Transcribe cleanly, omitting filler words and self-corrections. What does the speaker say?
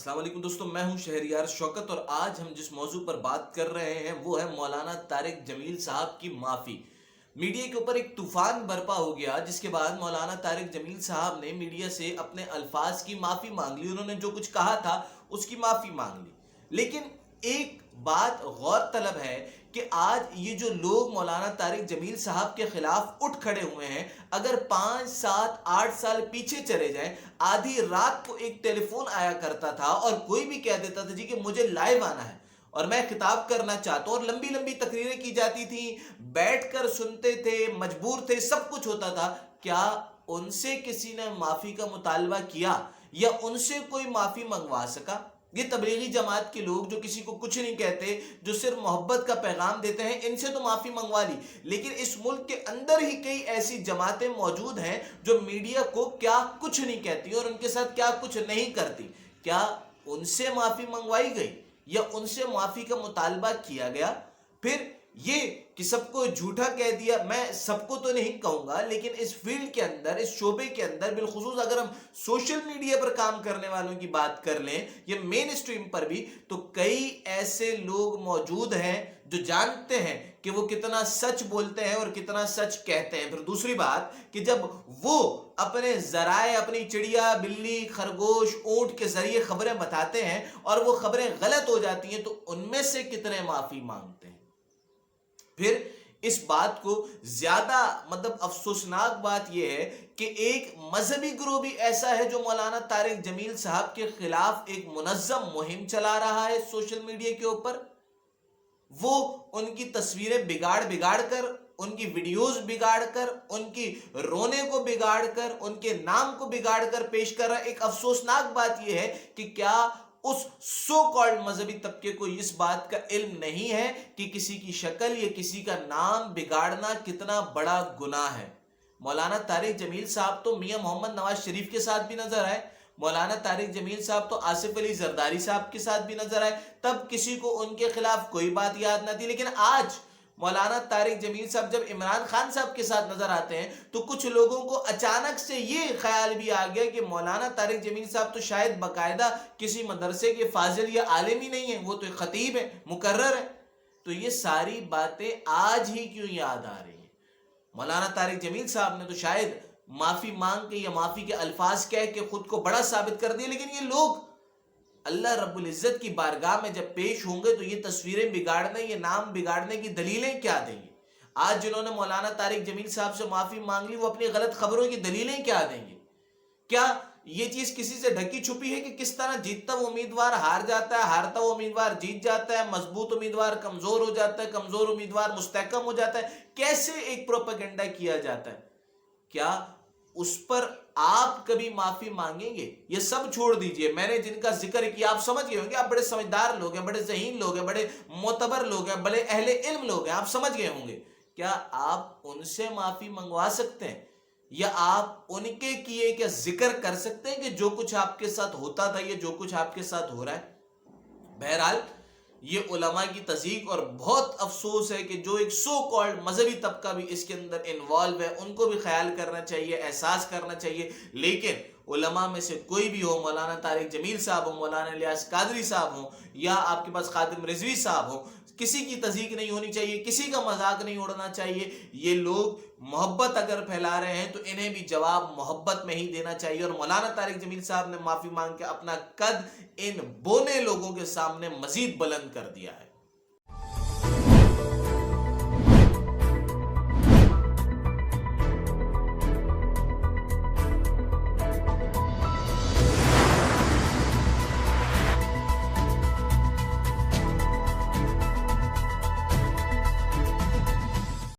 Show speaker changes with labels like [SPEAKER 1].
[SPEAKER 1] अस्सलाम वालेकुम दोस्तों, मैं हूं शहरियार शौकत और आज हम जिस मौजू पर बात कर रहे हैं वो है मौलाना तारिक जमील साहब की माफ़ी। मीडिया के ऊपर एक तूफान बरपा हो गया जिसके बाद मौलाना तारिक जमील साहब ने मीडिया से अपने अल्फाज की माफ़ी मांग ली। उन्होंने जो कुछ कहा था उसकी माफ़ी मांग ली। लेकिन एक बात गौर तलब है कि आज ये जो लोग मौलाना तारिक जमील साहब के खिलाफ उठ खड़े हुए हैं, अगर 5, 7, 8 साल पीछे चले जाएं, आधी रात को एक टेलीफोन आया करता था और कोई भी कह देता था जी कि मुझे लाइव आना है और मैं खिताब करना चाहता हूं, और लंबी लंबी तकरीरें की जाती थी, बैठकर सुनते थे, मजबूर थे, सब कुछ होता था। क्या उनसे किसी ने माफी का मुतालबा किया या उनसे कोई माफी मंगवा सका? ये तबलीगी जमात के लोग जो किसी को कुछ नहीं कहते, जो सिर्फ मोहब्बत का पैगाम देते हैं, इनसे तो माफी मंगवा ली, लेकिन इस मुल्क के अंदर ही कई ऐसी जमातें मौजूद हैं जो मीडिया को क्या कुछ नहीं कहती और उनके साथ क्या कुछ नहीं करती। क्या उनसे माफी मंगवाई गई या उनसे माफी का मुतालबा किया गया? फिर ये कि सबको झूठा कह दिया, मैं सबको तो नहीं कहूंगा, लेकिन इस फील्ड के अंदर, इस शोबे के अंदर, बिलखुसूस अगर हम सोशल मीडिया पर काम करने वालों की बात कर लें या मेन स्ट्रीम पर भी, तो कई ऐसे लोग मौजूद हैं जो जानते हैं कि वो कितना सच बोलते हैं और कितना सच कहते हैं। फिर दूसरी बात कि जब वो अपने जराए, अपनी चिड़िया, बिल्ली, खरगोश, ऊंट के जरिए खबरें बताते हैं और वो खबरें गलत हो जाती हैं, तो उनमें से कितने माफी मांगते हैं? फिर इस बात को ज्यादा अफसोसनाक बात यह है कि एक मजहबी ग्रुप भी ऐसा है जो मौलाना तारिक जमील साहब के खिलाफ एक मुनज्जम मुहिम चला रहा है सोशल मीडिया के ऊपर। वो उनकी तस्वीरें बिगाड़ बिगाड़ कर, उनकी वीडियोस बिगाड़ कर, उनकी रोने को बिगाड़ कर, उनके नाम को बिगाड़ कर पेश कर रहा है। एक अफसोसनाक बात यह है कि क्या उस सो कॉल्ड मजहबी तबके को इस बात का इल्म नहीं है कि किसी की शक्ल या किसी का नाम बिगाड़ना कितना बड़ा गुनाह है। मौलाना तारिक जमील साहब तो मियां मोहम्मद नवाज शरीफ के साथ भी नजर आए, मौलाना तारिक जमील साहब तो आसिफ अली जरदारी साहब के साथ भी नजर आए, तब किसी को उनके खिलाफ कोई बात याद ना थी। लेकिन आज मौलाना तारिक जमील साहब जब इमरान खान साहब के साथ नजर आते हैं तो कुछ लोगों को अचानक से ये ख्याल भी आ गया कि मौलाना तारिक जमील साहब तो शायद बाकायदा किसी मदरसे के फाजिल या आलिम ही नहीं है, वो तो खतीब है, मुकर्रर है। तो ये सारी बातें आज ही क्यों याद आ रही हैं? मौलाना तारिक जमील साहब ने तो शायद माफी मांग के या माफी के अल्फाज कह के खुद को बड़ा साबित कर दिया, लेकिन ये लोग अल्लाह रब्बुल इज्जत की बारगाह में जब पेश होंगे तो ये तस्वीरें बिगाड़ने, ये नाम बिगाड़ने की दलीलें क्या देंगे? आज जिन्होंने मौलाना तारिक जमील साहब से माफी मांग ली, वो अपनी गलत खबरों की दलीलें क्या देंगे? क्या ये चीज किसी से ढकी छुपी है कि किस तरह जीतता हुआ उम्मीदवार हार जाता है, हारता हुआ उम्मीदवार जीत जाता है, मजबूत उम्मीदवार कमजोर हो जाता है, कमजोर उम्मीदवार मुस्तहकम हो जाता है? कैसे एक प्रोपेगेंडा किया जाता है? क्या उस पर आप कभी माफी मांगेंगे? ये सब छोड़ दीजिए, मैंने जिनका जिक्र किया आप समझ गए होंगे, आप बड़े समझदार लोग हैं, बड़े ज़हीन लोग हैं, बड़े मोतबर लोग हैं, बड़े अहले इल्म लोग हैं, आप समझ गए होंगे। क्या आप उनसे माफी मंगवा सकते हैं या आप उनके किए क्या जिक्र कर सकते हैं कि जो कुछ आपके साथ होता था, ये जो कुछ आपके साथ हो रहा है? बहरहाल ये उलमा की तज़ीक, और बहुत अफसोस है कि जो एक सो कॉल्ड मजहबी तबका भी इसके अंदर इन्वॉल्व है, उनको भी ख्याल करना चाहिए, एहसास करना चाहिए। लेकिन उलमा में से कोई भी हो, मौलाना तारिक जमील साहब हो, मौलाना इलियास कादरी साहब हो, या आपके पास खादिम रिजवी साहब हो, किसी की तज़ीक नहीं होनी चाहिए, किसी का मजाक नहीं उड़ना चाहिए। ये लोग मोहब्बत अगर फैला रहे हैं तो इन्हें भी जवाब मोहब्बत में ही देना चाहिए। और मौलाना तारिक जमील साहब ने माफी मांग के अपना कद इन बोने लोगों के सामने मजीद बुलंद कर दिया है।